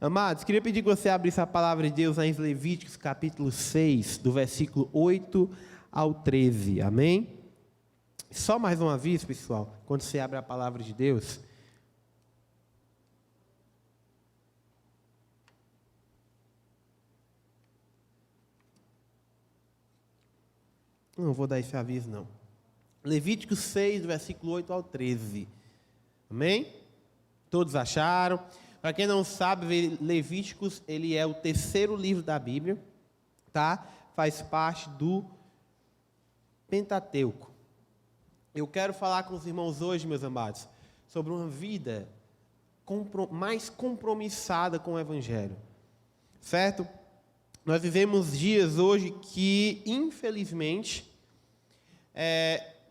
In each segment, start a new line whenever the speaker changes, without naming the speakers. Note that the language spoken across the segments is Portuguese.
Amados, queria pedir que você abrisse a palavra de Deus em Levíticos capítulo 6, do versículo 8 ao 13, amém? Só mais uma vez, pessoal, quando você abre a palavra de Deus, não vou dar esse aviso não. Levíticos 6, do versículo 8 ao 13, amém? Todos acharam? Para quem não sabe, Levíticos, ele é o terceiro livro da Bíblia, tá? Faz parte do Pentateuco. Eu quero falar com os irmãos hoje, meus amados, sobre uma vida mais compromissada com o Evangelho, certo? Nós vivemos dias hoje que, infelizmente,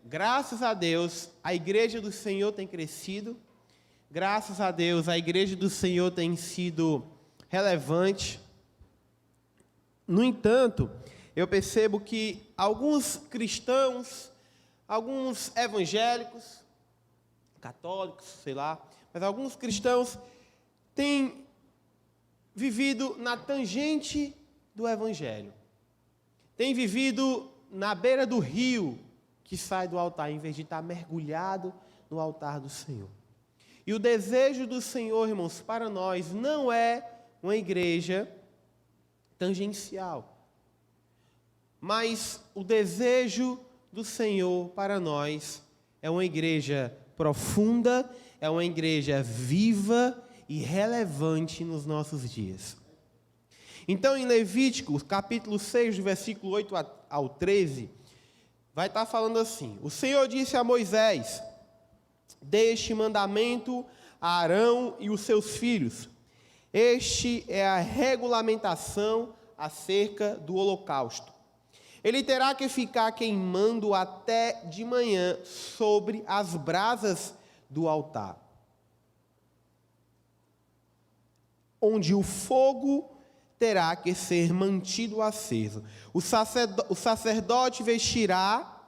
graças a Deus, a igreja do Senhor tem crescido. Graças a Deus, a igreja do Senhor tem sido relevante. No entanto, eu percebo que alguns cristãos, alguns evangélicos, católicos, sei lá, mas alguns cristãos têm vivido na tangente do evangelho. Têm vivido na beira do rio que sai do altar, em vez de estar mergulhado no altar do Senhor. E o desejo do Senhor, irmãos, para nós não é uma igreja tangencial. Mas o desejo do Senhor para nós é uma igreja profunda, é uma igreja viva e relevante nos nossos dias. Então, em Levíticos, capítulo 6, do versículo 8 ao 13, vai estar falando assim: o Senhor disse a Moisés: dê este mandamento a Arão e os seus filhos. Este é a regulamentação acerca do holocausto. Ele terá que ficar queimando até de manhã sobre as brasas do altar, onde o fogo terá que ser mantido aceso. O sacerdote vestirá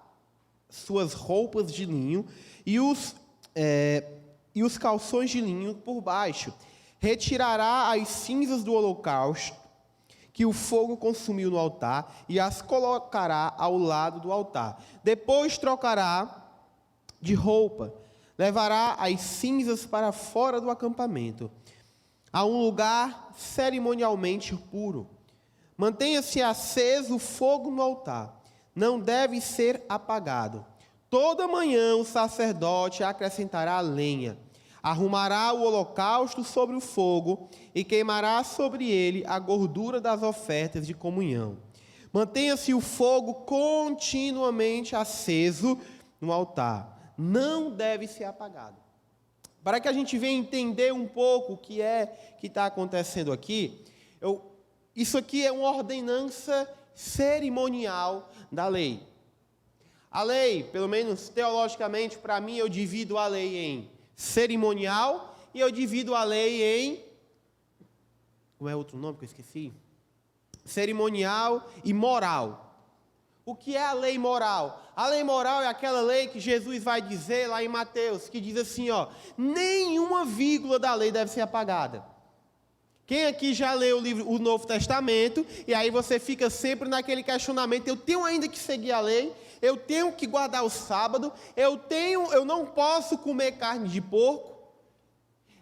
suas roupas de linho e os calções de linho por baixo. Retirará as cinzas do holocausto que o fogo consumiu no altar e as colocará ao lado do altar. Depois trocará de roupa, levará as cinzas para fora do acampamento, a um lugar cerimonialmente puro. Mantenha-se aceso o fogo no altar, não deve ser apagado. Toda manhã o sacerdote acrescentará lenha, arrumará o holocausto sobre o fogo e queimará sobre ele a gordura das ofertas de comunhão. Mantenha-se o fogo continuamente aceso no altar, não deve ser apagado. Para que a gente venha entender um pouco o que está acontecendo aqui, isso aqui é uma ordenança cerimonial da lei. A lei, pelo menos teologicamente, para mim, eu divido a lei em cerimonial e eu divido a lei em... Como é outro nome que eu esqueci? Cerimonial e moral. O que é a lei moral? A lei moral é aquela lei que Jesus vai dizer lá em Mateus, que diz assim, nenhuma vírgula da lei deve ser apagada. Quem aqui já leu o Novo Testamento, e aí você fica sempre naquele questionamento: eu tenho ainda que seguir a lei, eu tenho que guardar o sábado, eu não posso comer carne de porco.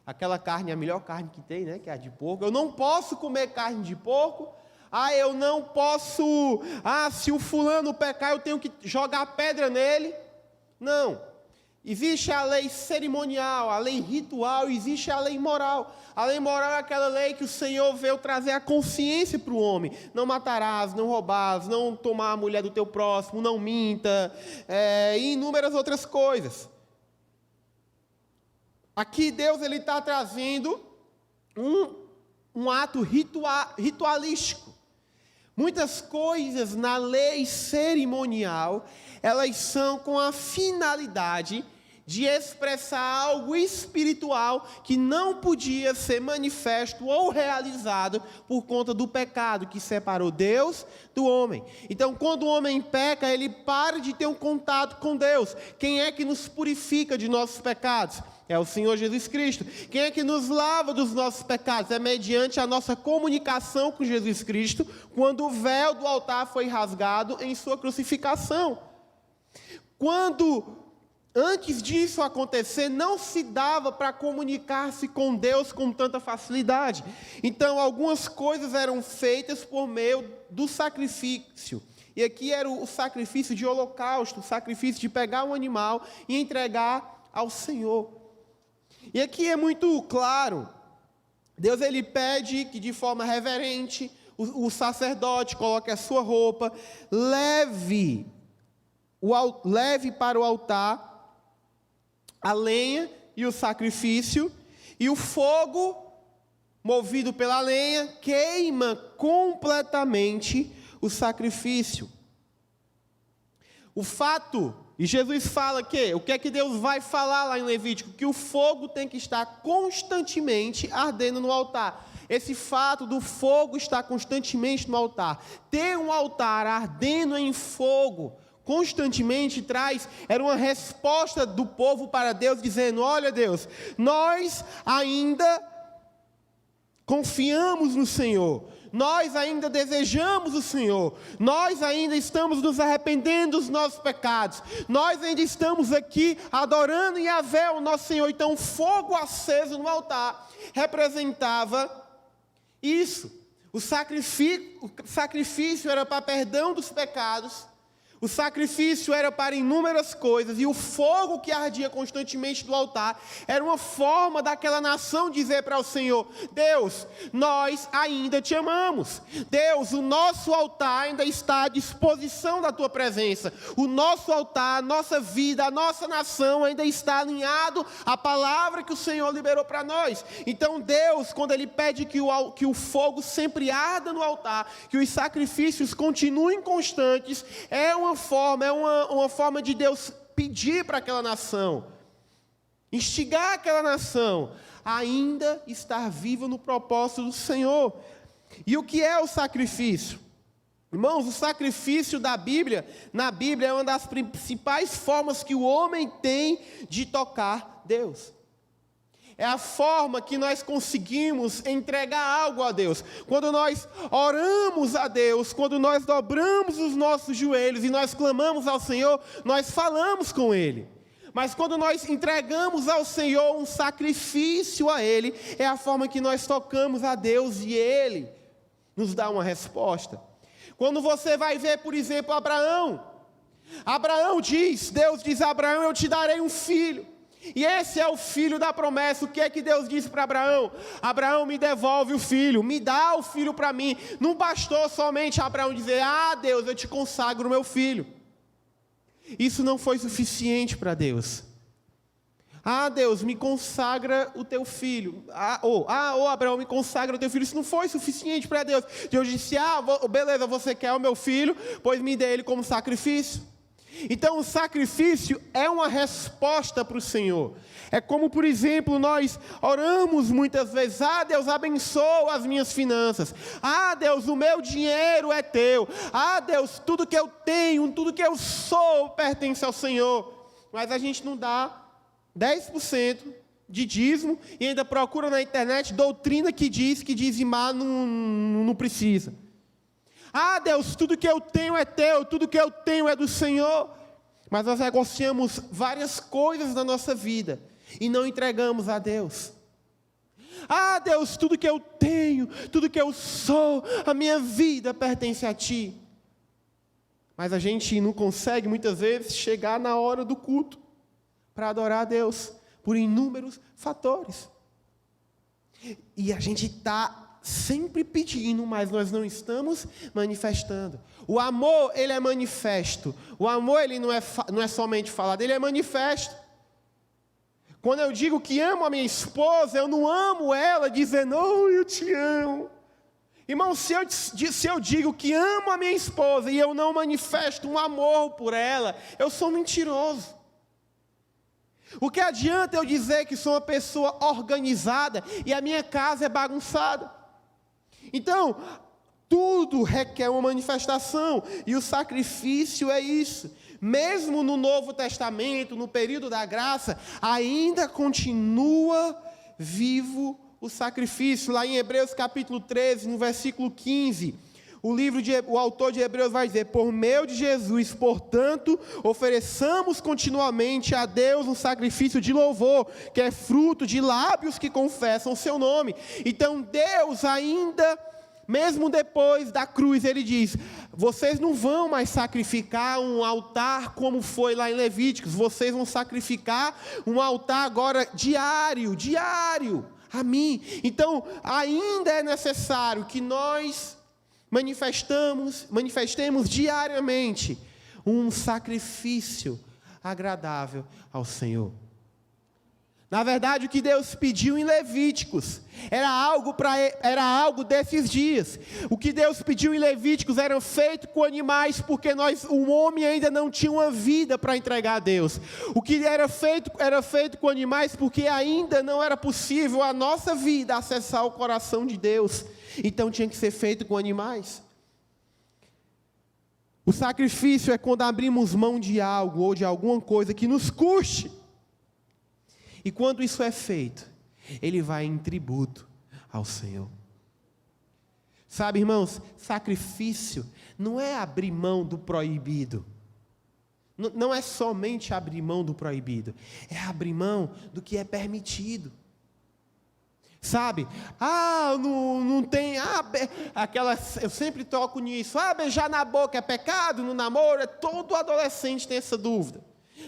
Aquela carne é a melhor carne que tem, né? Que é a de porco. Eu não posso comer carne de porco. Eu não posso... se o fulano pecar, eu tenho que jogar pedra nele. Não. Existe a lei cerimonial, a lei ritual, existe a lei moral. A lei moral é aquela lei que o Senhor veio trazer a consciência para o homem. Não matarás, não roubarás, não tomar a mulher do teu próximo, não minta, e inúmeras outras coisas. Aqui Deus está trazendo um ato ritualístico. Muitas coisas na lei cerimonial, elas são com a finalidade de expressar algo espiritual que não podia ser manifesto ou realizado por conta do pecado que separou Deus do homem. Então, quando o homem peca, ele para de ter um contato com Deus. Quem é que nos purifica de nossos pecados? É o Senhor Jesus Cristo. Quem é que nos lava dos nossos pecados? É mediante a nossa comunicação com Jesus Cristo, quando o véu do altar foi rasgado em sua crucificação. Antes disso acontecer, não se dava para comunicar-se com Deus com tanta facilidade. Então, algumas coisas eram feitas por meio do sacrifício. E aqui era o sacrifício de holocausto, o sacrifício de pegar um animal e entregar ao Senhor. E aqui é muito claro, Deus ele pede que de forma reverente o sacerdote coloque a sua roupa, leve para o altar a lenha e o sacrifício, e o fogo, movido pela lenha, queima completamente o sacrifício. O fato, e Jesus fala que, o que é que Deus vai falar lá em Levítico? Que o fogo tem que estar constantemente ardendo no altar. Esse fato do fogo estar constantemente no altar, ter um altar ardendo em fogo constantemente era uma resposta do povo para Deus, dizendo: olha Deus, nós ainda confiamos no Senhor, nós ainda desejamos o Senhor, nós ainda estamos nos arrependendo dos nossos pecados, nós ainda estamos aqui adorando Yahvé, o nosso Senhor. Então, o fogo aceso no altar representava isso. O sacrifício era para perdão dos pecados, o sacrifício era para inúmeras coisas, e o fogo que ardia constantemente do altar era uma forma daquela nação dizer para o Senhor: Deus, nós ainda te amamos. Deus, o nosso altar ainda está à disposição da tua presença. O nosso altar, a nossa vida, a nossa nação ainda está alinhado à palavra que o Senhor liberou para nós. Então Deus, quando Ele pede que o fogo sempre arda no altar, que os sacrifícios continuem constantes, é uma forma de Deus pedir para aquela nação, instigar aquela nação a ainda estar viva no propósito do Senhor. E o que é o sacrifício? Irmãos, o sacrifício na Bíblia é uma das principais formas que o homem tem de tocar Deus. É a forma que nós conseguimos entregar algo a Deus. Quando nós oramos a Deus, quando nós dobramos os nossos joelhos e nós clamamos ao Senhor, nós falamos com Ele. Mas quando nós entregamos ao Senhor um sacrifício a Ele, é a forma que nós tocamos a Deus e Ele nos dá uma resposta. Quando você vai ver, por exemplo, Abraão Deus diz a Abraão: eu te darei um filho. E esse é o filho da promessa. O que é que Deus disse para Abraão? Abraão, me devolve o filho, me dá o filho para mim. Não bastou somente Abraão dizer: ah, Deus, eu te consagro o meu filho. Isso não foi suficiente para Deus. Ah, Deus, me consagra o teu filho. Abraão, me consagra o teu filho. Isso não foi suficiente para Deus. Deus disse: beleza, você quer o meu filho? Pois me dê ele como sacrifício. Então, o sacrifício é uma resposta para o Senhor. É como, por exemplo, nós oramos muitas vezes: ah, Deus, abençoa as minhas finanças. Ah, Deus, o meu dinheiro é teu. Ah, Deus, tudo que eu tenho, tudo que eu sou pertence ao Senhor. Mas a gente não dá 10% de dízimo e ainda procura na internet doutrina que diz que dizimar não precisa. Ah, Deus, tudo que eu tenho é teu, tudo que eu tenho é do Senhor. Mas nós negociamos várias coisas na nossa vida e não entregamos a Deus. Ah, Deus, tudo que eu tenho, tudo que eu sou, a minha vida pertence a Ti. Mas a gente não consegue, muitas vezes, chegar na hora do culto para adorar a Deus, por inúmeros fatores. E a gente está sempre pedindo, mas nós não estamos manifestando. O amor, ele é manifesto. O amor, ele não é somente falado, ele é manifesto. Quando eu digo que amo a minha esposa, eu não amo ela dizendo: oh, eu te amo. Irmão, se eu digo que amo a minha esposa e eu não manifesto um amor por ela, eu sou mentiroso. O que adianta eu dizer que sou uma pessoa organizada e a minha casa é bagunçada? Então, tudo requer uma manifestação, e o sacrifício é isso. mesmo no Novo Testamento, no período da graça, ainda continua vivo o sacrifício. Lá em Hebreus capítulo 13, no versículo 15, o autor de Hebreus vai dizer: por meio de Jesus, portanto, ofereçamos continuamente a Deus um sacrifício de louvor, que é fruto de lábios que confessam o seu nome. Então Deus ainda, mesmo depois da cruz, Ele diz: vocês não vão mais sacrificar um altar como foi lá em Levíticos, vocês vão sacrificar um altar agora diário, a mim. Então ainda é necessário que nós manifestemos diariamente um sacrifício agradável ao Senhor. Na verdade, o que Deus pediu em Levíticos era algo desses dias. O que Deus pediu em Levíticos era feito com animais, porque o homem ainda não tinha uma vida para entregar a Deus. O que era feito com animais, porque ainda não era possível a nossa vida acessar o coração de Deus. Então tinha que ser feito com animais. O sacrifício é quando abrimos mão de algo ou de alguma coisa que nos custe. E quando isso é feito, ele vai em tributo ao Senhor. Sabe, irmãos, sacrifício não é abrir mão do proibido. Não é somente abrir mão do proibido. É abrir mão do que é permitido. Sabe? Não tem, eu sempre toco nisso. Beijar na boca é pecado no namoro? Todo adolescente tem essa dúvida.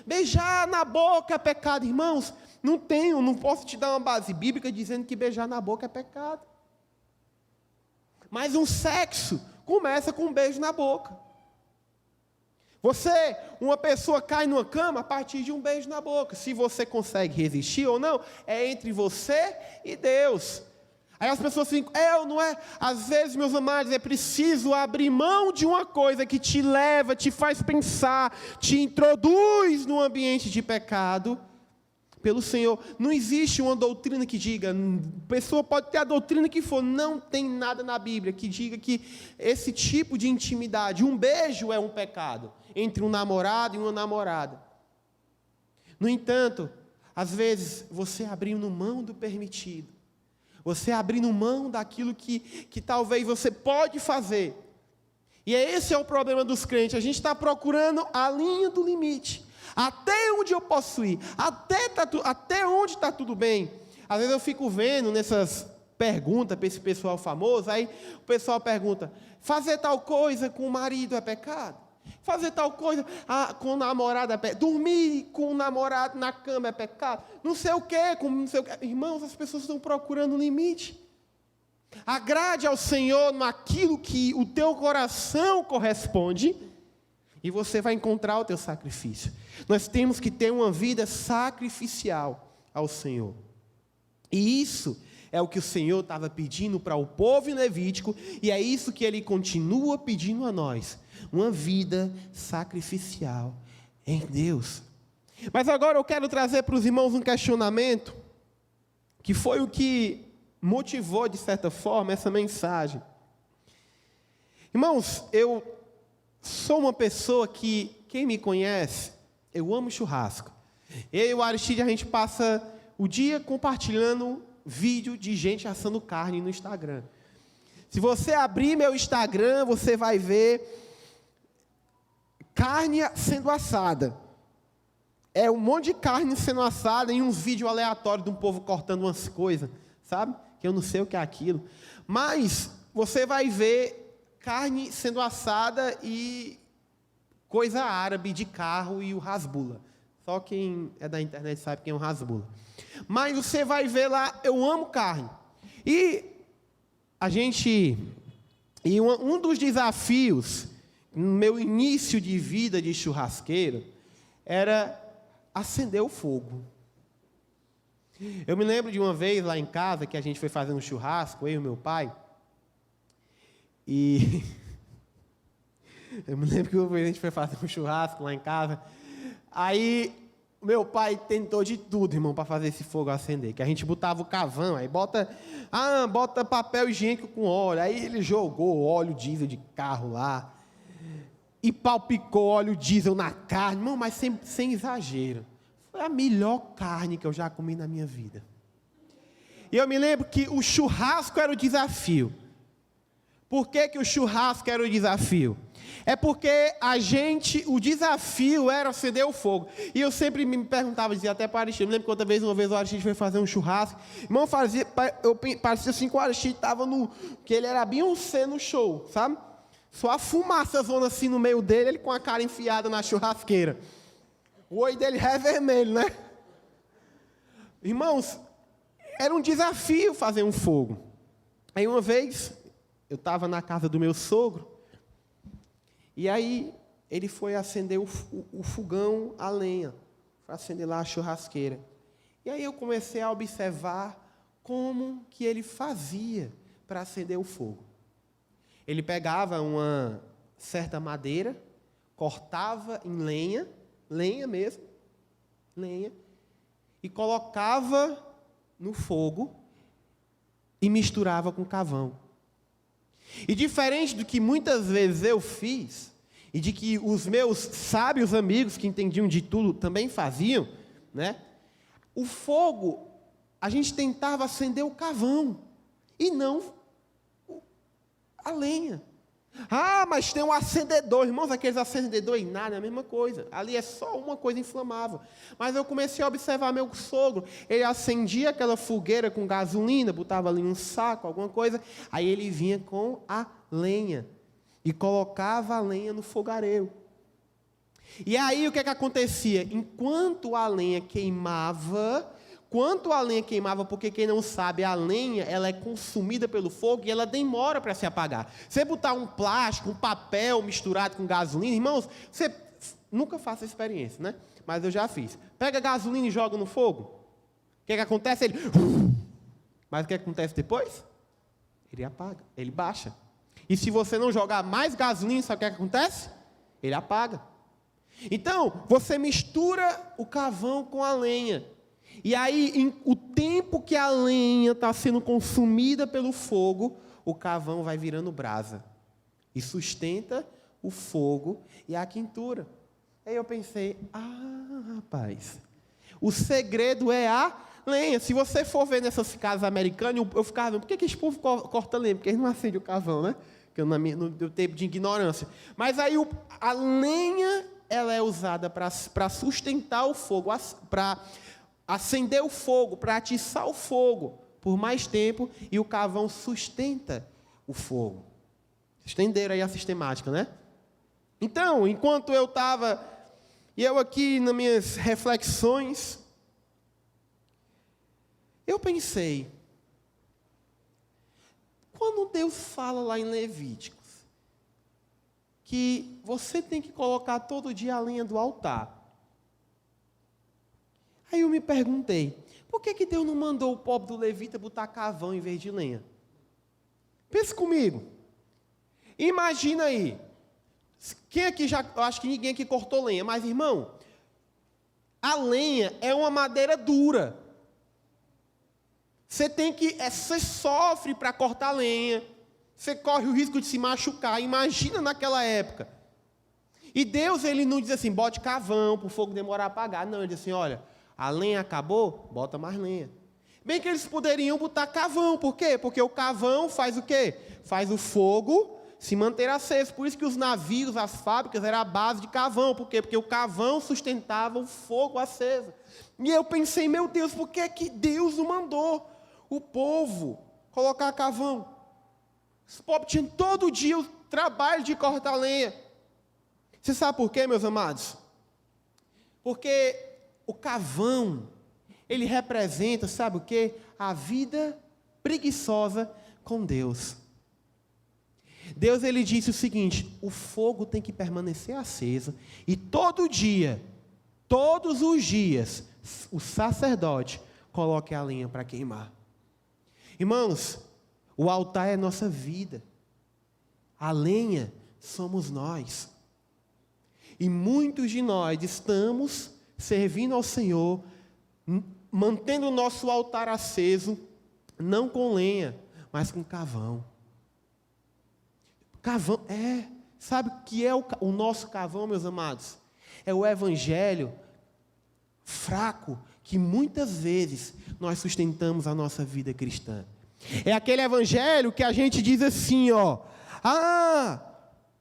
Beijar na boca é pecado, irmãos? Não posso te dar uma base bíblica dizendo que beijar na boca é pecado. Mas um sexo começa com um beijo na boca. Uma pessoa cai numa cama a partir de um beijo na boca. Se você consegue resistir ou não, é entre você e Deus. Aí as pessoas ficam, não é? Às vezes, meus amados, é preciso abrir mão de uma coisa que te leva, te faz pensar, te introduz num ambiente de pecado, pelo Senhor. Não existe uma doutrina que diga, a pessoa pode ter a doutrina que for, não tem nada na Bíblia que diga que esse tipo de intimidade, um beijo é um pecado, entre um namorado e uma namorada. No entanto, às vezes, você abrindo mão do permitido, você abrindo mão daquilo que talvez você pode fazer, e esse é o problema dos crentes, a gente está procurando a linha do limite, até onde eu posso ir, até onde está tudo bem. Às vezes eu fico vendo nessas perguntas para esse pessoal famoso, aí o pessoal pergunta, fazer tal coisa com o marido é pecado? Fazer tal coisa com o namorado é pecado? Dormir com o namorado na cama é pecado? Não sei o quê. Irmãos, as pessoas estão procurando um limite. Agrade ao Senhor naquilo que o teu coração corresponde, e você vai encontrar o teu sacrifício. Nós temos que ter uma vida sacrificial ao Senhor. E isso é o que o Senhor estava pedindo para o povo em Levítico, e é isso que Ele continua pedindo a nós. Uma vida sacrificial em Deus. Mas agora eu quero trazer para os irmãos um questionamento, que foi o que motivou, de certa forma, essa mensagem. Irmãos, eu sou uma pessoa que, quem me conhece, eu amo churrasco. Eu e o Aristide, a gente passa o dia compartilhando vídeo de gente assando carne no Instagram. Se você abrir meu Instagram, você vai ver carne sendo assada. É um monte de carne sendo assada em uns vídeos aleatórios de um povo cortando umas coisas, sabe? Que eu não sei o que é aquilo. Mas você vai ver carne sendo assada e coisa árabe de carro e o rasbula. Só quem é da internet sabe quem é o rasbula. Mas você vai ver lá, eu amo carne. E um dos desafios no meu início de vida de churrasqueiro era acender o fogo. Eu me lembro de uma vez lá em casa que a gente foi fazer um churrasco, eu e meu pai. E eu me lembro que uma vez a gente foi fazer um churrasco lá em casa. Aí meu pai tentou de tudo, irmão, para fazer esse fogo acender. Que a gente botava o carvão, aí bota papel higiênico com óleo. Aí ele jogou óleo diesel de carro lá. e palpicou óleo diesel na carne, irmão, mas sem exagero. Foi a melhor carne que eu já comi na minha vida. E eu me lembro que o churrasco era o desafio. Por que o churrasco era o desafio? É porque o desafio era acender o fogo. E eu sempre me perguntava, dizia até para o Aristide, eu me lembro que uma vez o Aristide foi fazer um churrasco, irmão, parecia assim que o Aristide estava que ele era Beyoncé no show, sabe? Só a fumaça zona assim no meio dele, ele com a cara enfiada na churrasqueira. O olho dele é vermelho, né? Irmãos, era um desafio fazer um fogo. Aí uma vez, eu estava na casa do meu sogro, e aí ele foi acender o fogão a lenha, para acender lá a churrasqueira. E aí eu comecei a observar como que ele fazia para acender o fogo. Ele pegava uma certa madeira, cortava em lenha mesmo, e colocava no fogo e misturava com carvão. E diferente do que muitas vezes eu fiz, e de que os meus sábios amigos que entendiam de tudo também faziam, né? O fogo, a gente tentava acender o carvão, e não a lenha. Ah, mas tem um acendedor, irmãos, aqueles acendedores, nada, é a mesma coisa. Ali é só uma coisa inflamável. Mas eu comecei a observar meu sogro, ele acendia aquela fogueira com gasolina, botava ali um saco, alguma coisa, aí ele vinha com a lenha e colocava a lenha no fogareiro. E aí o que acontecia? Enquanto a lenha queimava, porque quem não sabe, a lenha, ela é consumida pelo fogo e ela demora para se apagar. Você botar um plástico, um papel misturado com gasolina, irmãos, você nunca faça essa experiência, né? Mas eu já fiz. Pega gasolina e joga no fogo. O que acontece? Mas o que acontece depois? Ele apaga, ele baixa. E se você não jogar mais gasolina, sabe o que acontece? Ele apaga. Então, você mistura o carvão com a lenha. E aí, o tempo que a lenha está sendo consumida pelo fogo, o carvão vai virando brasa. E sustenta o fogo e a quentura. Aí eu pensei, rapaz, o segredo é a lenha. Se você for ver nessas casas americanas, eu ficava vendo, por que esse povo corta lenha? Porque eles não acendem o carvão, né? Porque no tempo de ignorância. Mas aí a lenha, ela é usada para sustentar o fogo, para acender o fogo, para atiçar o fogo por mais tempo, e o carvão sustenta o fogo. Vocês entenderam aí a sistemática, né? Então, enquanto eu estava, e eu aqui nas minhas reflexões, eu pensei, quando Deus fala lá em Levíticos, que você tem que colocar todo dia a lenha do altar, aí eu me perguntei, por que Deus não mandou o pobre do levita botar carvão em vez de lenha? Pense comigo. Imagina aí. Quem aqui eu acho que ninguém aqui cortou lenha, mas irmão, a lenha é uma madeira dura. Você sofre para cortar lenha. Você corre o risco de se machucar. Imagina naquela época. E Deus, ele não diz assim, bote carvão para o fogo demorar a apagar. Não, ele diz assim, olha, a lenha acabou, bota mais lenha. Bem que eles poderiam botar carvão, por quê? Porque o carvão faz o quê? Faz o fogo se manter aceso. Por isso que os navios, as fábricas, eram a base de carvão. Por quê? Porque o carvão sustentava o fogo aceso. E eu pensei, meu Deus, por que Deus não mandou o povo colocar carvão? Os pobres tinham todo dia o trabalho de cortar lenha. Você sabe por quê, meus amados? Porque o carvão, ele representa, sabe o quê? A vida preguiçosa com Deus. Deus, ele disse o seguinte, o fogo tem que permanecer aceso, e todo dia, todos os dias, o sacerdote coloque a lenha para queimar. Irmãos, o altar é a nossa vida. A lenha somos nós. E muitos de nós estamos servindo ao Senhor, mantendo o nosso altar aceso, não com lenha, mas com carvão. Carvão, Sabe o que é o nosso cavão, meus amados? É o evangelho fraco que muitas vezes nós sustentamos a nossa vida cristã. É aquele evangelho que a gente diz assim, ó,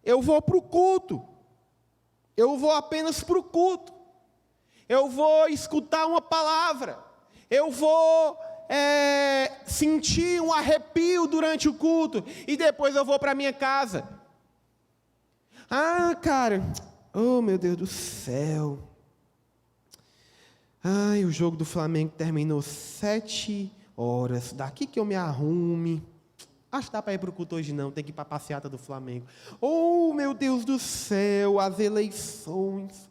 eu vou para o culto, eu vou apenas para o culto, eu vou escutar uma palavra, eu vou sentir um arrepio durante o culto, e depois eu vou para minha casa. Cara, oh meu Deus do céu, o jogo do Flamengo terminou 7 horas, daqui que eu me arrume, acho que dá para ir para o culto hoje não, tem que ir para a passeata do Flamengo. Oh meu Deus do céu, as eleições,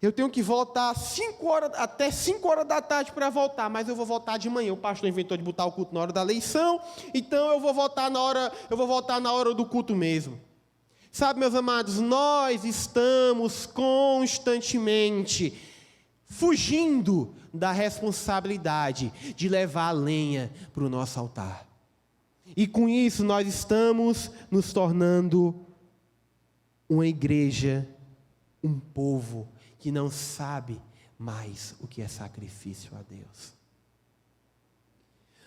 eu tenho que voltar até 5 horas da tarde para voltar, mas eu vou voltar de manhã. O pastor inventou de botar o culto na hora da eleição, então eu vou voltar na hora do culto mesmo. Sabe, meus amados, nós estamos constantemente fugindo da responsabilidade de levar a lenha para o nosso altar. E com isso nós estamos nos tornando uma igreja, um povo que não sabe mais o que é sacrifício a Deus.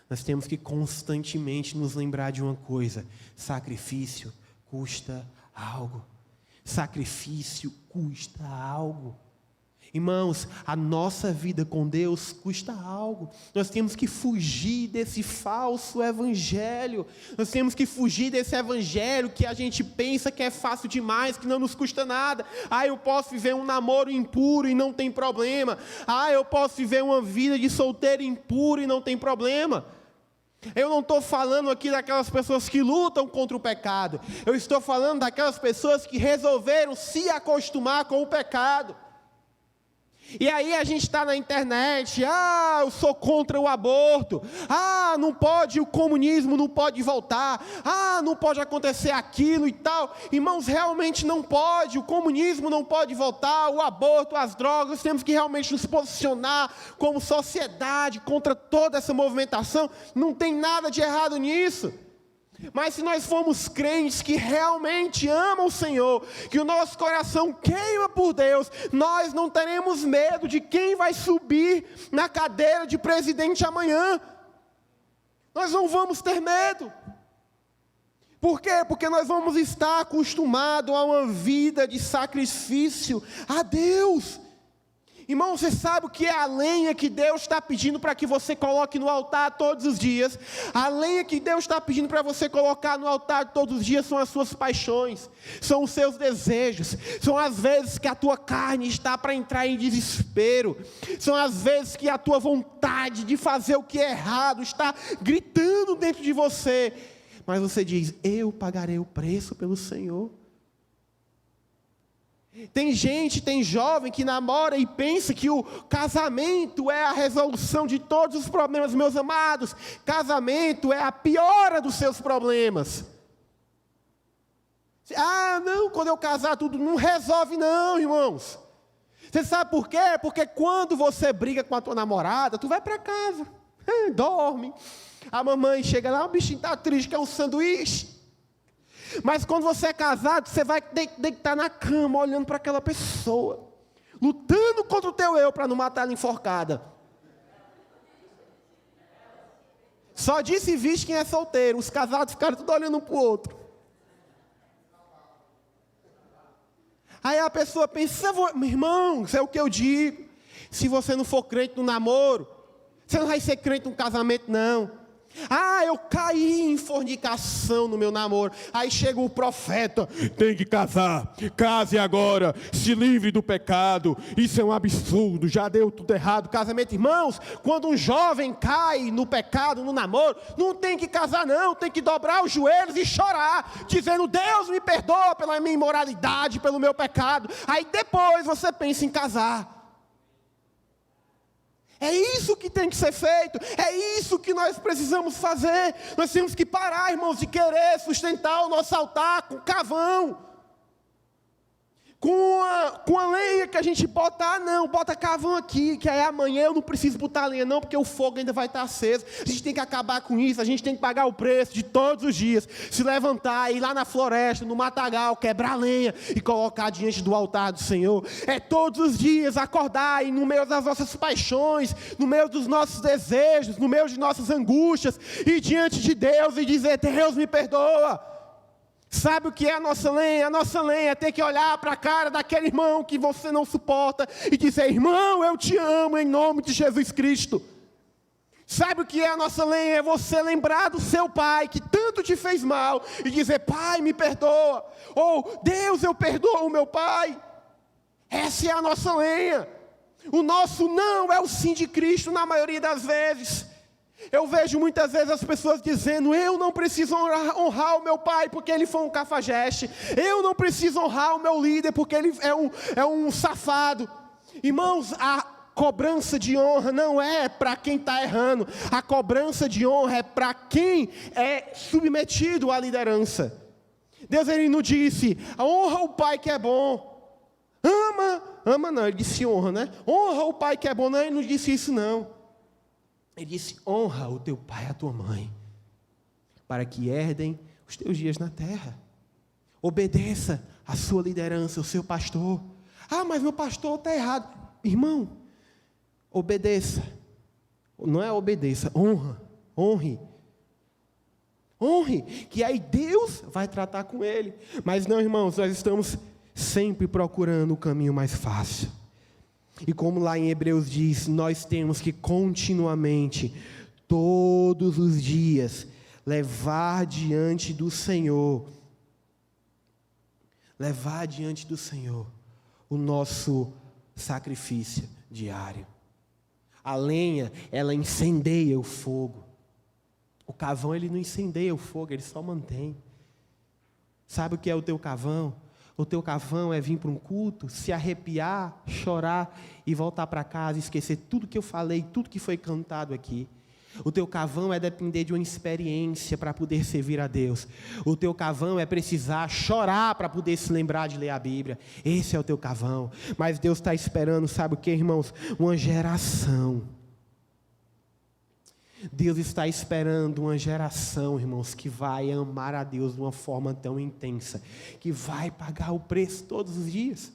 Nós temos que constantemente nos lembrar de uma coisa: sacrifício custa algo. Sacrifício custa algo. Irmãos, a nossa vida com Deus custa algo. Nós temos que fugir desse falso evangelho. Nós temos que fugir desse evangelho que a gente pensa que é fácil demais, que não nos custa nada. Eu posso viver um namoro impuro e não tem problema. Eu posso viver uma vida de solteiro impuro e não tem problema. Eu não estou falando aqui daquelas pessoas que lutam contra o pecado. Eu estou falando daquelas pessoas que resolveram se acostumar com o pecado. E aí a gente está na internet, eu sou contra o aborto, não pode, o comunismo não pode voltar, não pode acontecer aquilo e tal. Irmãos, realmente não pode, o comunismo não pode voltar, o aborto, as drogas, temos que realmente nos posicionar como sociedade contra toda essa movimentação, não tem nada de errado nisso. Mas se nós formos crentes que realmente amam o Senhor, que o nosso coração queima por Deus, nós não teremos medo de quem vai subir na cadeira de presidente amanhã. Nós não vamos ter medo. Por quê? Porque nós vamos estar acostumados a uma vida de sacrifício a Deus. Irmão, você sabe o que é a lenha que Deus está pedindo para que você coloque no altar todos os dias? A lenha que Deus está pedindo para você colocar no altar todos os dias são as suas paixões, são os seus desejos, são as vezes que a tua carne está para entrar em desespero, são as vezes que a tua vontade de fazer o que é errado está gritando dentro de você, mas você diz: eu pagarei o preço pelo Senhor. Tem jovem que namora e pensa que o casamento é a resolução de todos os problemas. Meus amados, casamento é a piora dos seus problemas. Não, quando eu casar tudo não resolve não, irmãos. Você sabe por quê? Porque quando você briga com a tua namorada, tu vai para casa, dorme. A mamãe chega lá, o bichinho está triste, quer um sanduíche. Mas quando você é casado, você vai deitar na cama, olhando para aquela pessoa, lutando contra o teu eu, para não matar ela enforcada. Só disse e viste quem é solteiro, os casados ficaram tudo olhando um para o outro. Aí a pessoa pensa: meu irmão, isso é o que eu digo, se você não for crente no namoro, você não vai ser crente no casamento não. Eu caí em fornicação no meu namoro. Aí chega o profeta: tem que casar, case agora, se livre do pecado, isso é um absurdo, já deu tudo errado. Casamento, irmãos, quando um jovem cai no pecado, no namoro, não tem que casar não, tem que dobrar os joelhos e chorar, dizendo: Deus me perdoa pela minha imoralidade, pelo meu pecado. Aí depois você pensa em casar. É isso que tem que ser feito, é isso que nós precisamos fazer. Nós temos que parar, irmãos, de querer sustentar o nosso altar com cavão, com a lenha que a gente bota, não, bota carvão aqui, que aí amanhã eu não preciso botar lenha não, porque o fogo ainda vai estar aceso. A gente tem que acabar com isso, a gente tem que pagar o preço de todos os dias, se levantar, ir lá na floresta, no matagal, quebrar lenha e colocar diante do altar do Senhor. É todos os dias acordar e no meio das nossas paixões, no meio dos nossos desejos, no meio de nossas angústias, ir diante de Deus e dizer: Deus, me perdoa. Sabe o que é a nossa lenha? A nossa lenha é ter que olhar para a cara daquele irmão que você não suporta e dizer: irmão, eu te amo em nome de Jesus Cristo. Sabe o que é a nossa lenha? É você lembrar do seu pai que tanto te fez mal e dizer: pai, me perdoa. Ou Deus, eu perdoo o meu pai. Essa é a nossa lenha. O nosso não é o sim de Cristo na maioria das vezes. Eu vejo muitas vezes as pessoas dizendo: eu não preciso honrar o meu pai porque ele foi um cafajeste. Eu não preciso honrar o meu líder porque ele é um safado. Irmãos, a cobrança de honra não é para quem está errando. A cobrança de honra é para quem é submetido à liderança. Deus, ele não disse: honra o pai que é bom. Ama não, ele disse honra, né? Honra o pai que é bom, não, ele não disse isso não. Ele disse: honra o teu pai e a tua mãe, para que herdem os teus dias na terra. Obedeça a sua liderança, o seu pastor. Ah, mas meu pastor está errado. Irmão, obedeça. Não é obedeça, honre. Honre, que aí Deus vai tratar com ele. Mas não, irmãos, nós estamos sempre procurando o caminho mais fácil. E como lá em Hebreus diz, nós temos que continuamente, todos os dias, levar diante do Senhor o nosso sacrifício diário. A lenha, ela incendeia o fogo. O carvão, ele não incendeia o fogo, ele só mantém. Sabe o que é o teu carvão? O teu carvão é vir para um culto, se arrepiar, chorar e voltar para casa, esquecer tudo que eu falei, tudo que foi cantado aqui. O teu carvão é depender de uma experiência para poder servir a Deus. O teu carvão é precisar chorar para poder se lembrar de ler a Bíblia. Esse é o teu carvão. Mas Deus está esperando, sabe o que, irmãos? Uma geração. Deus está esperando uma geração, irmãos, que vai amar a Deus de uma forma tão intensa, que vai pagar o preço todos os dias.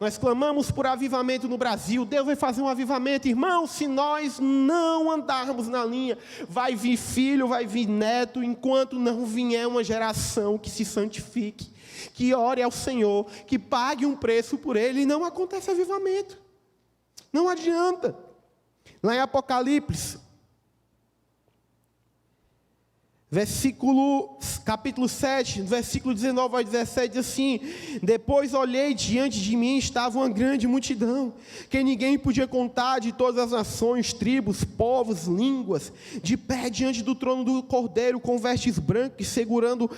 Nós clamamos por avivamento no Brasil. Deus vai fazer um avivamento, irmão. Se nós não andarmos na linha, vai vir filho, vai vir neto, enquanto não vier uma geração que se santifique, que ore ao Senhor, que pague um preço por ele, e não acontece avivamento. Não adianta. Lá em Apocalipse, capítulo 7, versículo 19 ao 17, diz assim: depois olhei, diante de mim estava uma grande multidão, que ninguém podia contar, de todas as nações, tribos, povos, línguas, de pé diante do trono do Cordeiro, com vestes brancas, segurando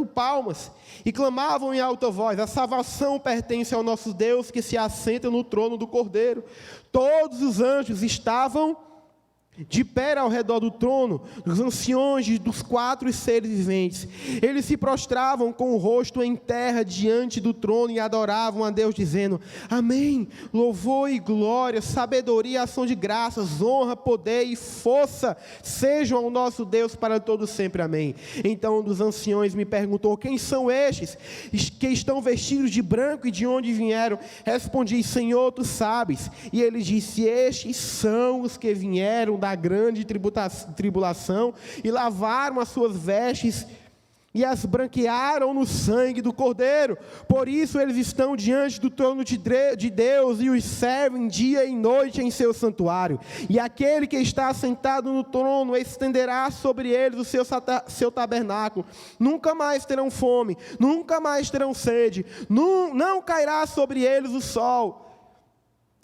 palmas, e clamavam em alta voz: a salvação pertence ao nosso Deus, que se assenta no trono do Cordeiro. Todos os anjos estavam de pé ao redor do trono, os anciões dos 4 seres viventes. Eles se prostravam com o rosto em terra diante do trono e adoravam a Deus, dizendo: amém, louvor e glória, sabedoria, ação de graças, honra, poder e força sejam ao nosso Deus para todo sempre, amém. Então um dos anciões me perguntou: quem são estes que estão vestidos de branco e de onde vieram? Respondi: Senhor, tu sabes. E ele disse: estes são os que vieram da grande tribulação e lavaram as suas vestes e as branquearam no sangue do Cordeiro. Por isso eles estão diante do trono de Deus e os servem dia e noite em seu santuário. E aquele que está sentado no trono estenderá sobre eles o seu tabernáculo. Nunca mais terão fome, nunca mais terão sede, não cairá sobre eles o sol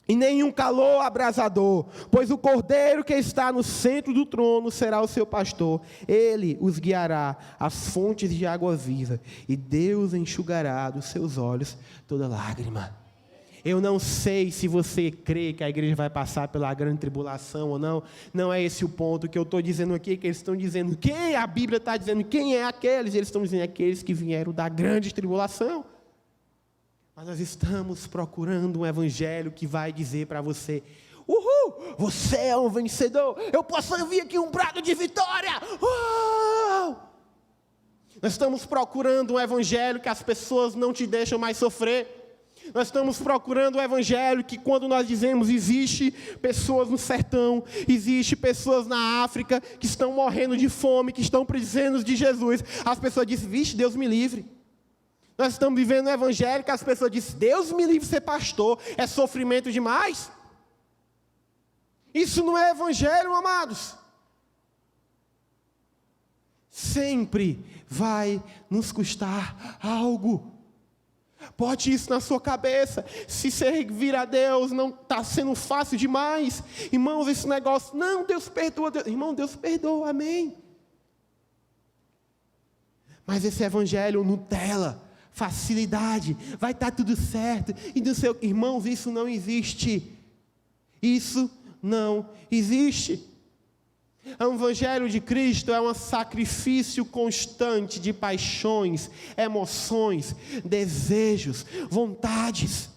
e nenhum calor abrasador, pois o Cordeiro que está no centro do trono será o seu pastor. Ele os guiará às fontes de água viva, e Deus enxugará dos seus olhos toda lágrima. Eu não sei se você crê que a igreja vai passar pela grande tribulação ou não. Não é esse o ponto que eu estou dizendo aqui, que eles estão dizendo. Quem a Bíblia está dizendo? Quem é aqueles? Eles estão dizendo aqueles que vieram da grande tribulação. Mas nós estamos procurando um evangelho que vai dizer para você: uhul, você é um vencedor, eu posso ouvir aqui um brado de vitória. Nós estamos procurando um evangelho que as pessoas não te deixam mais sofrer. Nós estamos procurando um evangelho que, quando nós dizemos existe pessoas no sertão, existe pessoas na África que estão morrendo de fome, que estão precisando de Jesus, as pessoas dizem: vixe, Deus me livre. Nós estamos vivendo um evangelho que as pessoas dizem: Deus me livre de ser pastor, é sofrimento demais. Isso não é evangelho, amados. Sempre vai nos custar algo. Bote isso na sua cabeça. Se servir a Deus não está sendo fácil demais, irmãos, esse negócio, não, Deus perdoa, irmão, Deus perdoa, amém. Mas esse evangelho Nutella, facilidade, vai estar tudo certo, e do seu, irmãos, isso não existe. Isso não existe. O evangelho de Cristo é um sacrifício constante de paixões, emoções, desejos, vontades.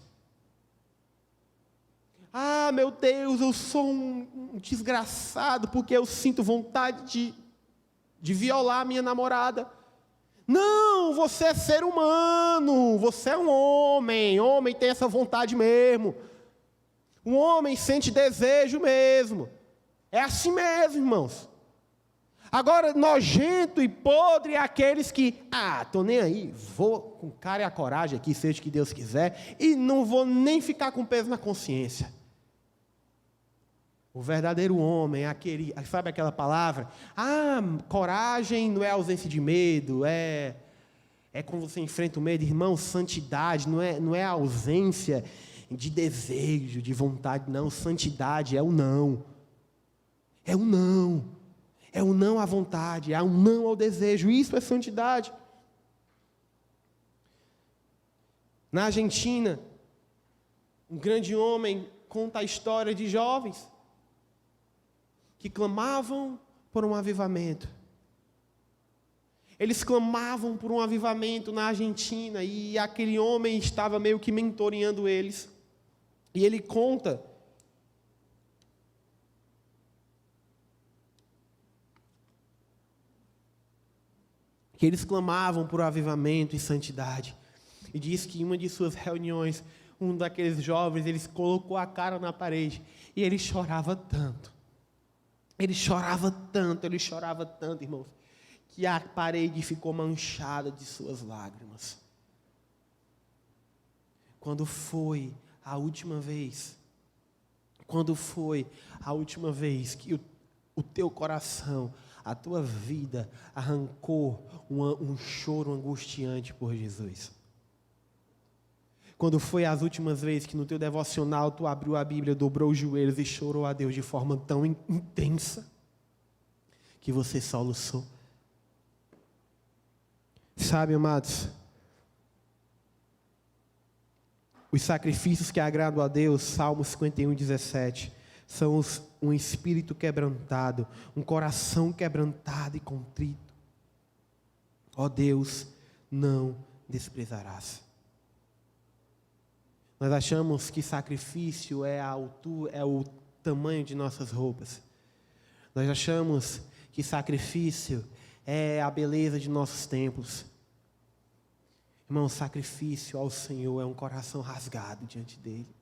Ah, meu Deus, eu sou um desgraçado porque eu sinto vontade de violar a minha namorada. Não, você é ser humano, você é um homem, homem tem essa vontade mesmo. Um homem sente desejo mesmo. É assim mesmo, irmãos. Agora, nojento e podre é aqueles que, tô nem aí, vou com cara e a coragem aqui, seja o que Deus quiser, e não vou nem ficar com peso na consciência. O verdadeiro homem é aquele, sabe aquela palavra? Coragem não é ausência de medo, é quando você enfrenta o medo. Irmão, santidade não é ausência de desejo, de vontade, não. Santidade é o não. É o não. É o não à vontade, é o não ao desejo. Isso é santidade. Na Argentina, um grande homem conta a história de jovens que clamavam por um avivamento. Eles clamavam por um avivamento na Argentina e aquele homem estava meio que mentoreando eles. E ele conta que eles clamavam por avivamento e santidade. E diz que em uma de suas reuniões, um daqueles jovens, ele colocou a cara na parede e ele chorava tanto. Ele chorava tanto, irmãos, que a parede ficou manchada de suas lágrimas. Quando foi a última vez que o teu coração, a tua vida arrancou um choro angustiante por Jesus? Quando foi as últimas vezes que no teu devocional tu abriu a Bíblia, dobrou os joelhos e chorou a Deus de forma tão intensa que você soluçou? Sabe, amados, os sacrifícios que agradam a Deus, Salmo 51:17, são um espírito quebrantado, um coração quebrantado e contrito. Ó Deus, não desprezarás. Nós achamos que sacrifício é o tamanho de nossas roupas. Nós achamos que sacrifício é a beleza de nossos templos. Irmão, sacrifício ao Senhor é um coração rasgado diante dEle.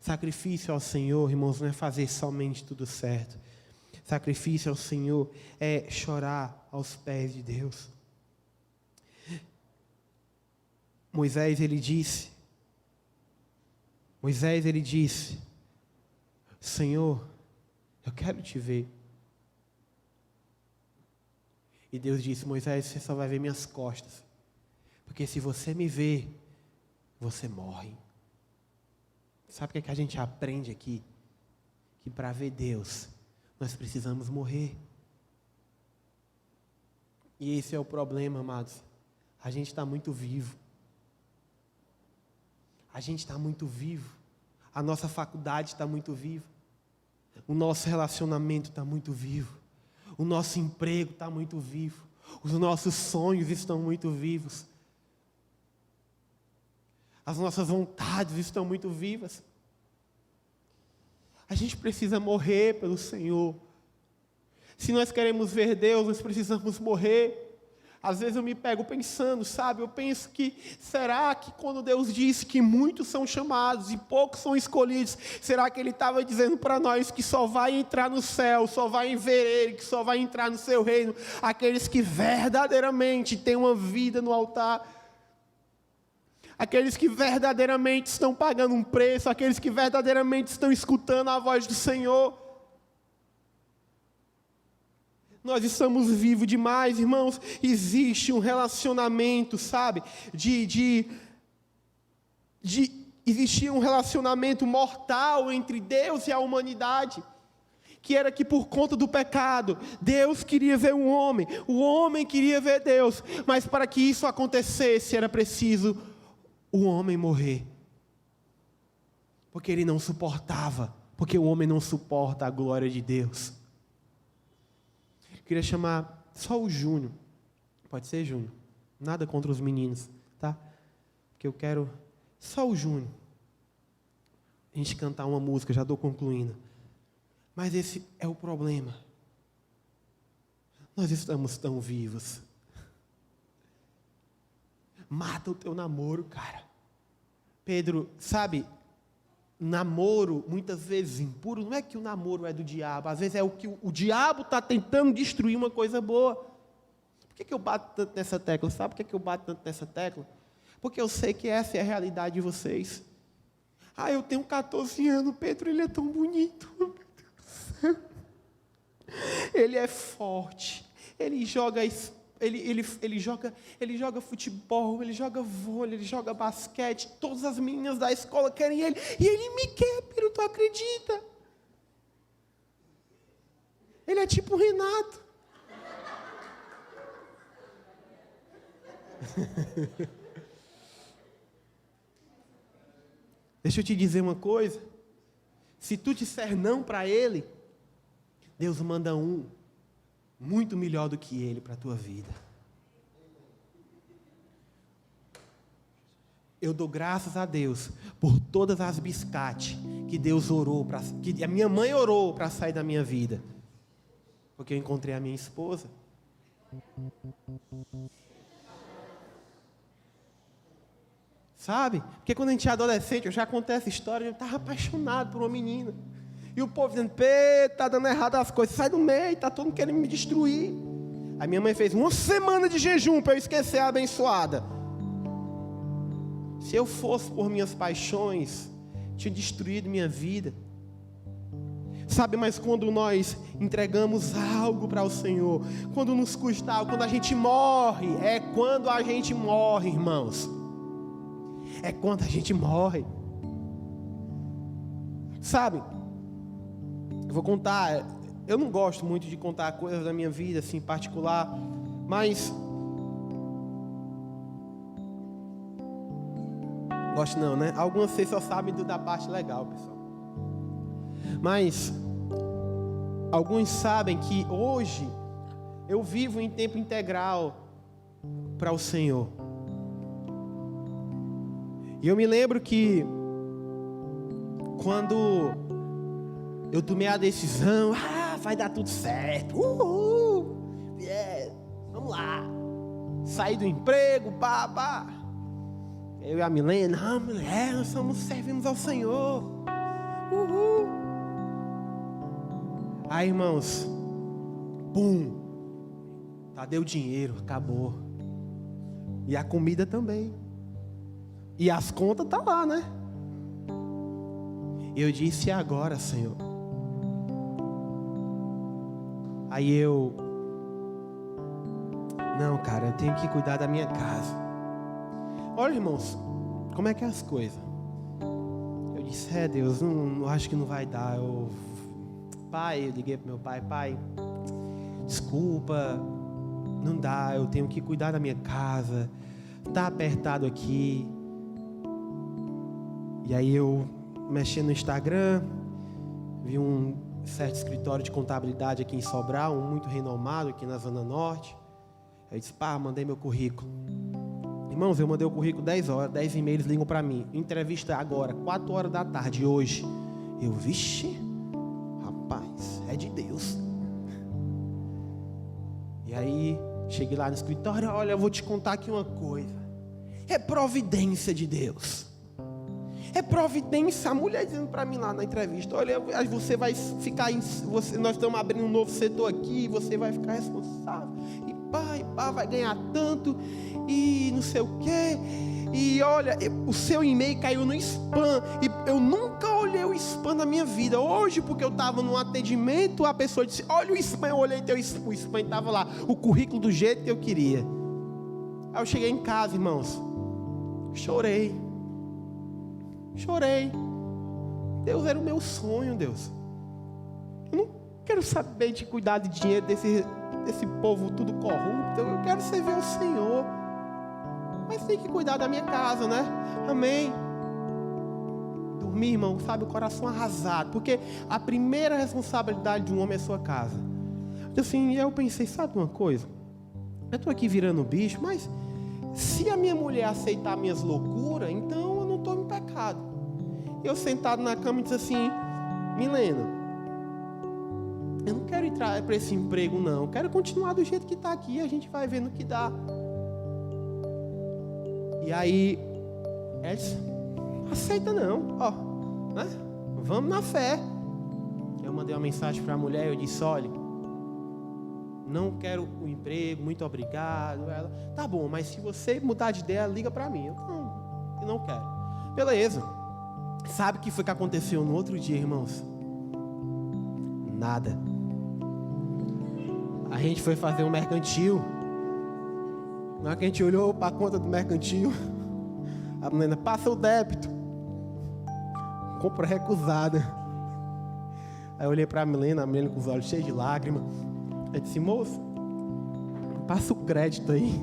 Sacrifício ao Senhor, irmãos, não é fazer somente tudo certo. Sacrifício ao Senhor é chorar aos pés de Deus. Moisés, ele disse, Senhor, eu quero te ver. E Deus disse, Moisés, você só vai ver minhas costas, porque se você me ver, você morre. Sabe o que é que a gente aprende aqui? Que para ver Deus, nós precisamos morrer. E esse é o problema, amados. A gente está muito vivo. A gente está muito vivo. A nossa faculdade está muito viva. O nosso relacionamento está muito vivo. O nosso emprego está muito vivo. Os nossos sonhos estão muito vivos. As nossas vontades estão muito vivas. A gente precisa morrer pelo Senhor. Se nós queremos ver Deus, nós precisamos morrer. Às vezes eu me pego pensando, sabe? Eu penso que, será que quando Deus disse que muitos são chamados e poucos são escolhidos, será que Ele estava dizendo para nós que só vai entrar no céu, só vai ver Ele, que só vai entrar no seu reino, aqueles que verdadeiramente têm uma vida no altar? Aqueles que verdadeiramente estão pagando um preço, aqueles que verdadeiramente estão escutando a voz do Senhor. Nós estamos vivos demais, irmãos. Existe um relacionamento, sabe? Existia um relacionamento mortal entre Deus e a humanidade. Que era que por conta do pecado, Deus queria ver o homem queria ver Deus. Mas para que isso acontecesse, era preciso o homem morrer. Porque ele não suportava. Porque o homem não suporta a glória de Deus. Queria chamar só o Júnior. Pode ser, Júnior? Nada contra os meninos, tá? Porque eu quero só o Júnior. A gente cantar uma música, já estou concluindo. Mas esse é o problema. Nós estamos tão vivos. Mata o teu namoro, cara. Pedro, sabe... Namoro, muitas vezes impuro, não é que o namoro é do diabo, às vezes é o que o diabo está tentando destruir uma coisa boa. Por que eu bato tanto nessa tecla? Sabe por que eu bato tanto nessa tecla? Porque eu sei que essa é a realidade de vocês. Eu tenho 14 anos, Pedro, ele é tão bonito. Meu Deus do céu. Ele é forte, ele joga Ele joga futebol, ele joga vôlei, ele joga basquete. Todas as meninas da escola querem ele. E ele me quer, Pedro, tu acredita? Ele é tipo o Renato. Deixa eu te dizer uma coisa. Se tu disser não para ele, Deus manda um muito melhor do que ele para a tua vida. Eu dou graças a Deus por todas as biscates que Deus orou, que a minha mãe orou para sair da minha vida. Porque eu encontrei a minha esposa. Sabe? Porque quando a gente é adolescente, eu já contei essa história, eu estava apaixonado por uma menina. E o povo dizendo, Pedro, está dando errado as coisas, sai do meio, está todo mundo querendo me destruir. A minha mãe fez uma semana de jejum para eu esquecer a abençoada. Se eu fosse por minhas paixões, tinha destruído minha vida. Sabe, mas quando nós entregamos algo para o Senhor, quando nos custa algo, quando a gente morre, é quando a gente morre, irmãos. É quando a gente morre. Sabe? Eu vou contar, eu não gosto muito de contar coisas da minha vida, assim, particular, mas... Gosto não, né? Algumas vocês só sabem da parte legal, pessoal. Mas, alguns sabem que hoje, eu vivo em tempo integral para o Senhor. E eu me lembro que, quando... eu tomei a decisão, vai dar tudo certo, vamos lá, saí do emprego, eu e a Milena, nós servimos ao Senhor, Aí, irmãos, deu dinheiro, acabou, e a comida também, e as contas tá lá, né? Eu disse, e agora, Senhor? Aí não, cara, eu tenho que cuidar da minha casa. Olha, irmãos, como é que é as coisas? Eu disse, Deus, não acho que não vai dar. Eu liguei pro meu pai, desculpa, não dá, eu tenho que cuidar da minha casa, tá apertado aqui. E aí eu mexi no Instagram, vi um certo escritório de contabilidade aqui em Sobral, um muito renomado aqui na Zona Norte. Eu disse, mandei meu currículo. Irmãos, eu mandei o currículo 10 horas, 10h30, eles ligam para mim. Entrevista agora, 4 horas da tarde, hoje. Eu, vixe, rapaz, é de Deus. E aí, cheguei lá no escritório, olha, eu vou te contar aqui uma coisa. É providência de Deus. É providência. A mulher dizendo para mim lá na entrevista, olha, você vai ficar, nós estamos abrindo um novo setor aqui, você vai ficar responsável. E pá, vai ganhar tanto, e não sei o quê. E olha, o seu e-mail caiu no spam. E eu nunca olhei o spam na minha vida. Hoje, porque eu estava num atendimento, a pessoa disse, olha o spam. Eu olhei, o spam estava lá, o currículo do jeito que eu queria. Aí eu cheguei em casa, irmãos, chorei. Deus, era o meu sonho, Deus. Eu não quero saber de cuidar de dinheiro desse povo tudo corrupto. Eu quero servir ao Senhor. Mas tem que cuidar da minha casa, né? Amém. Dormir, irmão, sabe, o coração arrasado. Porque a primeira responsabilidade de um homem é a sua casa. Então, assim, eu pensei, sabe uma coisa? Eu estou aqui virando bicho, mas se a minha mulher aceitar minhas loucuras, então eu não estou em pecado. Eu sentado na cama e disse assim, Milena, eu não quero entrar para esse emprego não, eu quero continuar do jeito que está aqui, a gente vai ver no que dá. E aí, ela disse, aceita não, ó, né? Vamos na fé. Eu mandei uma mensagem para a mulher, eu disse, olha, não quero o emprego, muito obrigado. Ela, tá bom, mas se você mudar de ideia, liga para mim. Eu não quero. Beleza. Sabe o que foi que aconteceu no outro dia, irmãos? Nada. A gente foi fazer um mercantil. Na hora que a gente olhou para a conta do mercantil, a menina, passa o débito. Compra recusada. Aí eu olhei para a menina com os olhos cheios de lágrimas. Eu disse, moço, passa o crédito aí.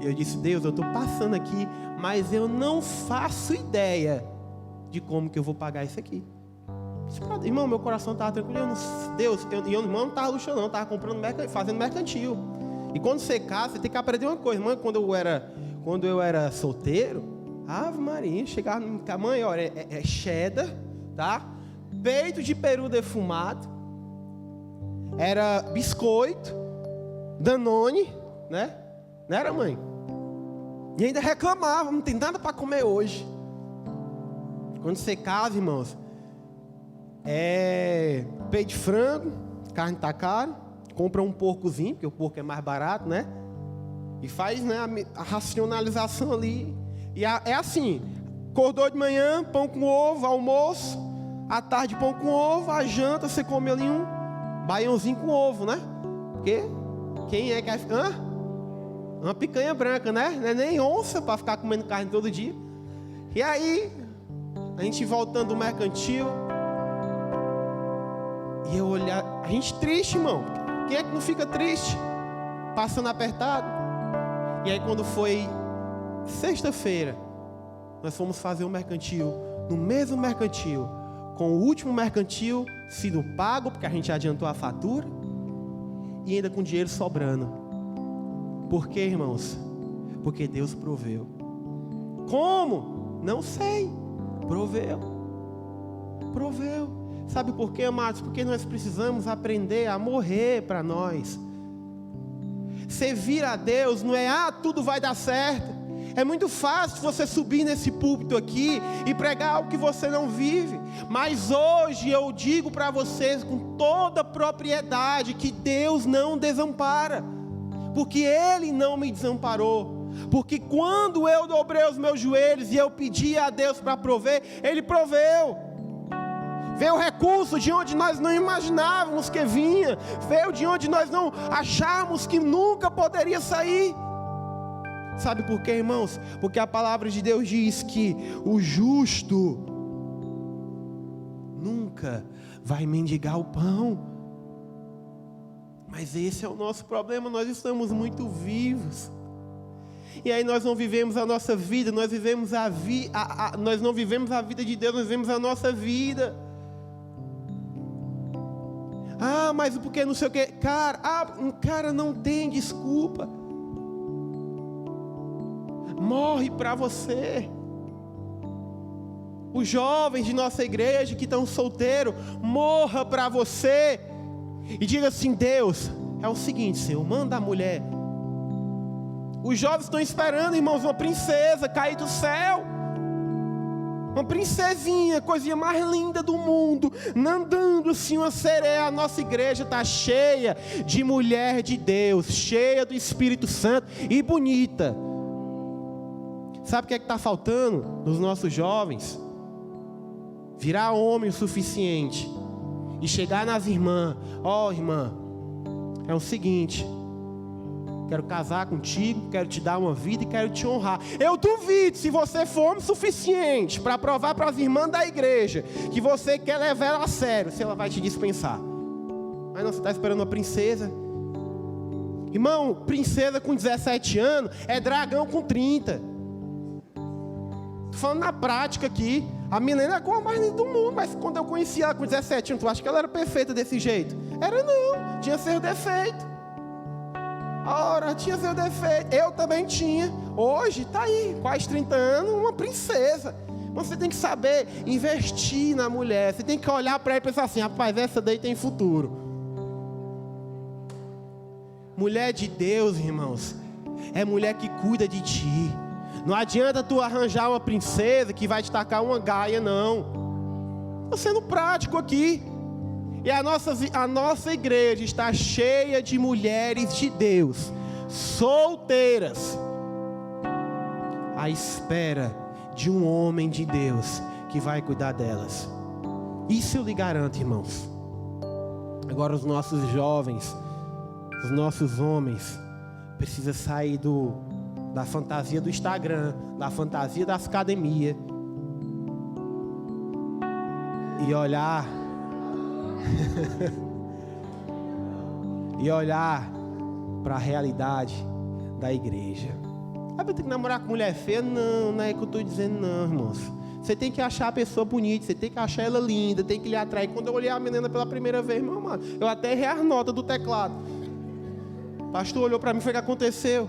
E eu disse, Deus, eu estou passando aqui, mas eu não faço ideia de como que eu vou pagar isso aqui. Irmão, meu coração estava tranquilo. Deus, eu não estava luxando não, estava comprando, fazendo mercantil. E quando você casa, você tem que aprender uma coisa. Mãe, quando eu era solteiro, Ave Maria, chegava no mãe, olha, é cheddar, tá? Peito de peru defumado, era biscoito, Danone, né? Não era, mãe? E ainda reclamava, não tem nada para comer hoje. Quando você casa, irmãos, é peito de frango, carne tá caro, compra um porcozinho, porque o porco é mais barato, né? E faz, né, a racionalização ali. E é assim, acordou de manhã, pão com ovo, almoço, à tarde pão com ovo, à janta você come ali um baiãozinho com ovo, né? Porque quem é que vai ficar? Uma picanha branca, né? Não é nem onça para ficar comendo carne todo dia. E aí, a gente voltando do mercantil, e eu olhar, a gente triste, irmão. Quem é que não fica triste? Passando apertado. E aí quando foi sexta-feira, nós fomos fazer um mercantil, no mesmo mercantil, com o último mercantil sido pago, porque a gente adiantou a fatura, e ainda com dinheiro sobrando. Por quê, irmãos? Porque Deus proveu. Como? Não sei. Proveu. Sabe por quê, amados? Porque nós precisamos aprender a morrer para nós. Servir a Deus não é, tudo vai dar certo. É muito fácil você subir nesse púlpito aqui e pregar algo que você não vive. Mas hoje eu digo para vocês com toda propriedade que Deus não desampara. Porque Ele não me desamparou. Porque quando eu dobrei os meus joelhos e eu pedi a Deus para prover, Ele proveu. Veio recurso de onde nós não imaginávamos que vinha. Veio de onde nós não achávamos que nunca poderia sair. Sabe por quê, irmãos? Porque a palavra de Deus diz que o justo nunca vai mendigar o pão. Mas esse é o nosso problema, nós estamos muito vivos. E aí nós não vivemos a nossa vida, nós não vivemos a vida de Deus, nós vivemos a nossa vida. Mas porque não sei o que, cara não tem desculpa. morre para você. Os jovens de nossa igreja que estão solteiros, morra para você. E diga assim: Deus, é o seguinte, Senhor, manda a mulher. Os jovens estão esperando, irmãos, uma princesa cair do céu. Uma princesinha, coisinha mais linda do mundo, andando assim, uma sereia. A nossa igreja está cheia de mulher de Deus, cheia do Espírito Santo e bonita. Sabe o que é que está faltando nos nossos jovens? Virar homem o suficiente e chegar nas irmãs: ó, irmã, é o seguinte, quero casar contigo, quero te dar uma vida e quero te honrar. Eu duvido, se você for homem suficiente para provar para as irmãs da igreja que você quer levar ela a sério, se ela vai te dispensar. Mas não, você está esperando uma princesa. Irmão, princesa com 17 anos é dragão com 30. Estou falando na prática aqui. A menina é a cor mais linda do mundo, mas quando eu conheci ela com 17 anos, tu acha que ela era perfeita desse jeito? Era não, tinha seu defeito. Ora, tinha seu defeito. Eu também tinha. Hoje, está aí, quase 30 anos, uma princesa. Você tem que saber investir na mulher. Você tem que olhar para ela e pensar assim: rapaz, essa daí tem futuro. Mulher de Deus, irmãos, é mulher que cuida de ti. Não adianta tu arranjar uma princesa que vai te tacar uma gaia, não. Estou sendo prático aqui. E a nossa igreja está cheia de mulheres de Deus, solteiras, à espera de um homem de Deus que vai cuidar delas. Isso eu lhe garanto, irmãos. Agora os nossos jovens, os nossos homens, precisam sair da fantasia do Instagram, da fantasia das academias, e olhar para a realidade da igreja. Ah, eu tenho que namorar com mulher feia? Não é que eu estou dizendo, não, irmãos. Você tem que achar a pessoa bonita, você tem que achar ela linda, tem que lhe atrair. Quando eu olhei a menina pela primeira vez, meu amado, eu até errei as notas do teclado. O pastor olhou para mim e foi o que aconteceu.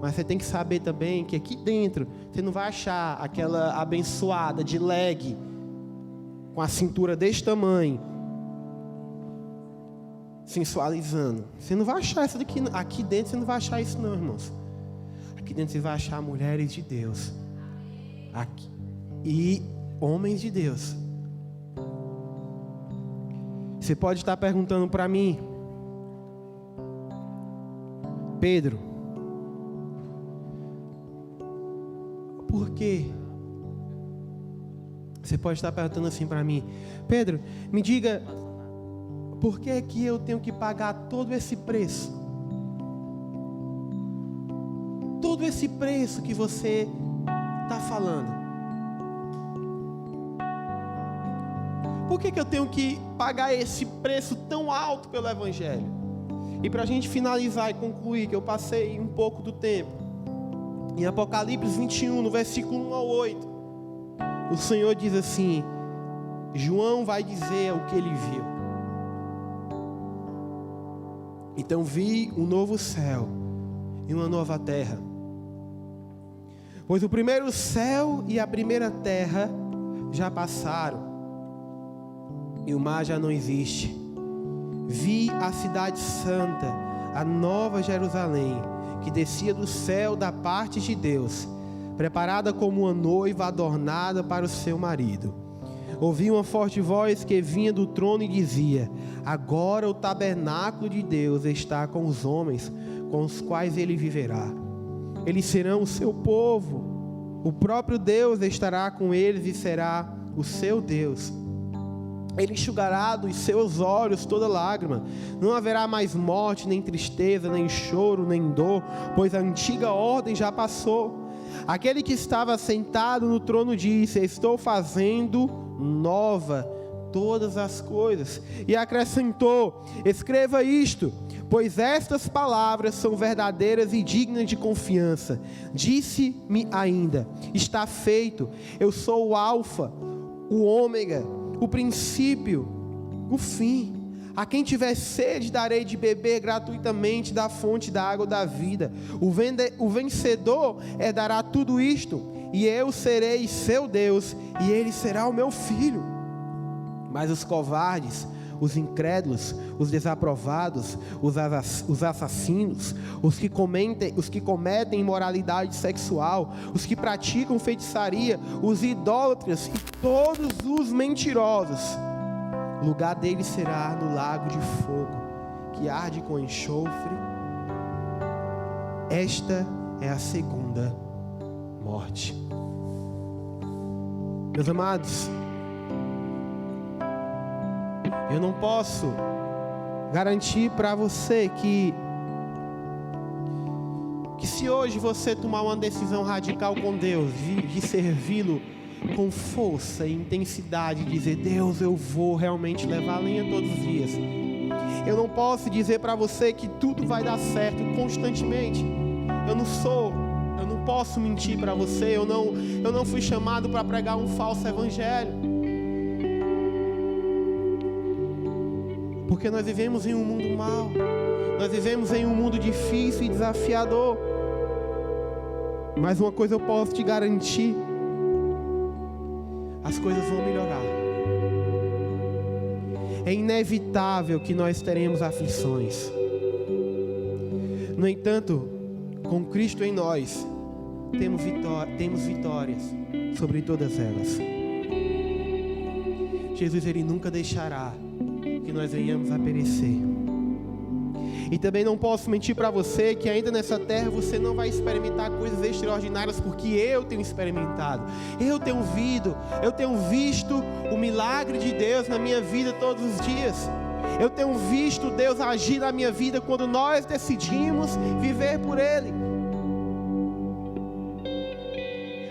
Mas você tem que saber também que aqui dentro você não vai achar aquela abençoada de leg, com a cintura desse tamanho, sensualizando. Você não vai achar isso daqui. Aqui dentro você não vai achar isso não, irmãos. Aqui dentro você vai achar mulheres de Deus. Aqui. E homens de Deus. Você pode estar perguntando para mim: Pedro, por quê? Você pode estar perguntando assim para mim: Pedro, me diga, por que é que eu tenho que pagar todo esse preço? Todo esse preço que você está falando. Por que eu tenho que pagar esse preço tão alto pelo Evangelho? E para a gente finalizar e concluir, que eu passei um pouco do tempo, em Apocalipse 21, no versículo 1 ao 8, o Senhor diz assim: João vai dizer o que ele viu. Então vi um novo céu e uma nova terra, pois o primeiro céu e a primeira terra já passaram, e o mar já não existe. Vi a cidade santa, a nova Jerusalém, que descia do céu da parte de Deus, preparada como uma noiva adornada para o seu marido. Ouvi uma forte voz que vinha do trono e dizia: agora o tabernáculo de Deus está com os homens, com os quais ele viverá. Eles serão o seu povo, o próprio Deus estará com eles e será o seu Deus. Ele enxugará dos seus olhos toda lágrima. Não haverá mais morte, nem tristeza, nem choro, nem dor, pois a antiga ordem já passou. Aquele que estava sentado no trono disse: estou fazendo nova todas as coisas. E acrescentou: escreva isto, pois estas palavras são verdadeiras e dignas de confiança. Disse-me ainda: está feito. Eu sou o Alfa, o Ômega, o princípio, o fim. A quem tiver sede, darei de beber gratuitamente da fonte da água da vida. O vencedor herdará tudo isto, e eu serei seu Deus, e ele será o meu filho. Mas os covardes, os incrédulos, os desaprovados, os assassinos, os que cometem imoralidade sexual, os que praticam feitiçaria, os idólatras e todos os mentirosos, o lugar deles será no lago de fogo, que arde com enxofre. Esta é a segunda morte. Meus amados, eu não posso garantir para você que se hoje você tomar uma decisão radical com Deus, de servi-lo com força e intensidade, dizer: Deus, eu vou realmente levar a lenha todos os dias. Eu não posso dizer para você que tudo vai dar certo constantemente. Eu não posso mentir para você. Eu não fui chamado para pregar um falso evangelho. Porque nós vivemos em um mundo mau. Nós vivemos em um mundo difícil e desafiador. Mas uma coisa eu posso te garantir: as coisas vão melhorar. É inevitável que nós teremos aflições. No entanto, com Cristo em nós, temos vitórias sobre todas elas. Jesus, Ele nunca deixará que nós venhamos a perecer. E também não posso mentir para você que ainda nessa terra você não vai experimentar coisas extraordinárias, porque eu tenho experimentado. Eu tenho visto o milagre de Deus na minha vida todos os dias. Eu tenho visto Deus agir na minha vida quando nós decidimos viver por Ele.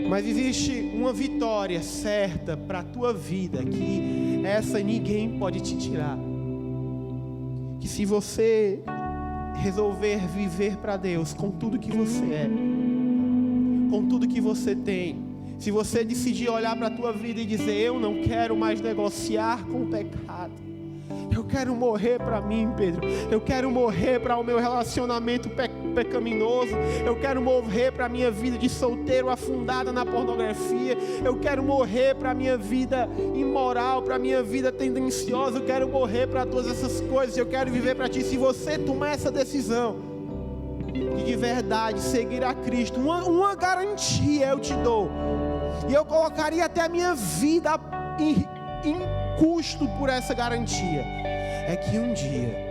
Mas existe uma vitória certa para a tua vida, que essa ninguém pode te tirar. Que se você resolver viver para Deus com tudo que você é, com tudo que você tem, se você decidir olhar para a tua vida e dizer: eu não quero mais negociar com o pecado, eu quero morrer para mim, Pedro, eu quero morrer para o meu relacionamento pecaminoso, eu quero morrer para a minha vida de solteiro afundada na pornografia, eu quero morrer para a minha vida imoral, para a minha vida tendenciosa, eu quero morrer para todas essas coisas, eu quero viver para Ti. Se você tomar essa decisão de verdade seguir a Cristo, uma garantia eu te dou, e eu colocaria até a minha vida em custo por essa garantia, é que um dia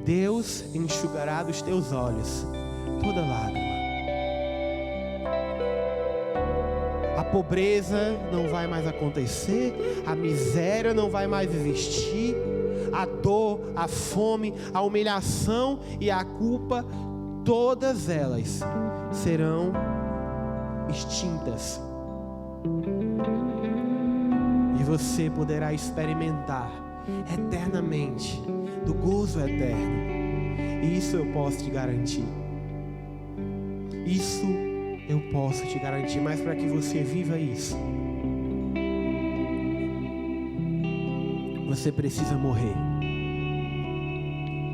Deus enxugará dos teus olhos toda lágrima. A pobreza não vai mais acontecer, a miséria não vai mais existir, a dor, a fome, a humilhação e a culpa, todas elas serão extintas. E você poderá experimentar eternamente do gozo eterno. E isso eu posso te garantir. Isso eu posso te garantir. Mas para que você viva isso, você precisa morrer.